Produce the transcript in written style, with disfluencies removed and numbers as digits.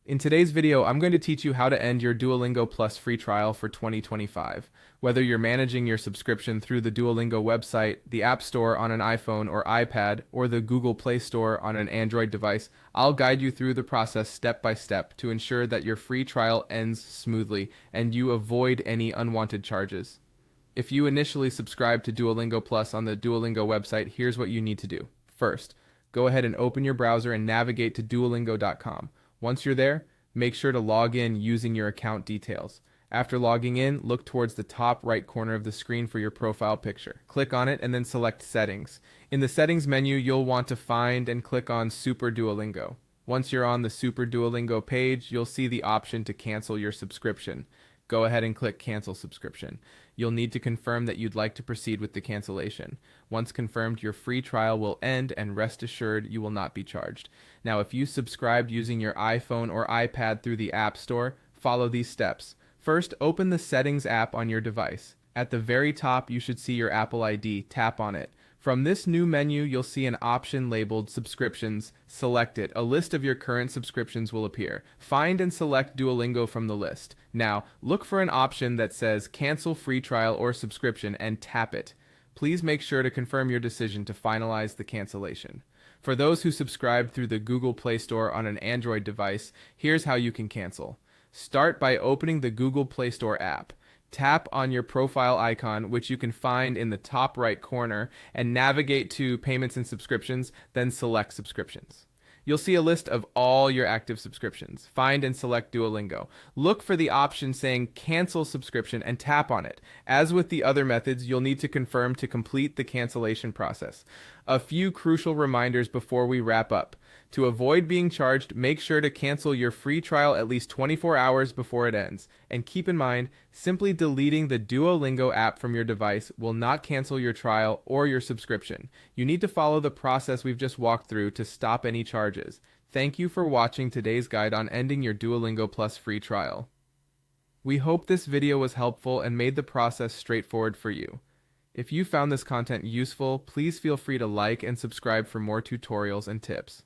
In today's video, I'm going to teach you how to end your Duolingo Plus free trial for 2025. Whether you're managing your subscription through the Duolingo website, the App Store on an iPhone or iPad, or the Google Play Store on an Android device, I'll guide you through the process step by step to ensure that your free trial ends smoothly and you avoid any unwanted charges. If you initially subscribe to Duolingo Plus on the Duolingo website, here's what you need to do. First, go ahead and open your browser and navigate to duolingo.com. Once you're there, make sure to log in using your account details. After logging in, look towards the top right corner of the screen for your profile picture. Click on it and then select Settings. In the Settings menu, you'll want to find and click on Super Duolingo. Once you're on the Super Duolingo page, you'll see the option to cancel your subscription. Go ahead and click Cancel Subscription. You'll need to confirm that you'd like to proceed with the cancellation. Once confirmed, your free trial will end, and rest assured you will not be charged. Now, if you subscribed using your iPhone or iPad through the App Store, follow these steps. First, open the Settings app on your device. At the very top, you should see your Apple ID. Tap on it. From this new menu, you'll see an option labeled Subscriptions. Select it. A list of your current subscriptions will appear. Find and select Duolingo from the list. Now, look for an option that says Cancel Free Trial or Subscription and tap it. Please make sure to confirm your decision to finalize the cancellation. For those who subscribed through the Google Play Store on an Android device, here's how you can cancel. Start by opening the Google Play Store app. Tap on your profile icon, which you can find in the top right corner, and navigate to Payments and Subscriptions, then select Subscriptions. You'll see a list of all your active subscriptions. Find and select Duolingo. Look for the option saying Cancel Subscription and tap on it. As with the other methods, you'll need to confirm to complete the cancellation process. A few crucial reminders before we wrap up. To avoid being charged, make sure to cancel your free trial at least 24 hours before it ends. And keep in mind, simply deleting the Duolingo app from your device will not cancel your trial or your subscription. You need to follow the process we've just walked through to stop any charges. Thank you for watching today's guide on ending your Duolingo Plus free trial. We hope this video was helpful and made the process straightforward for you. If you found this content useful, please feel free to like and subscribe for more tutorials and tips.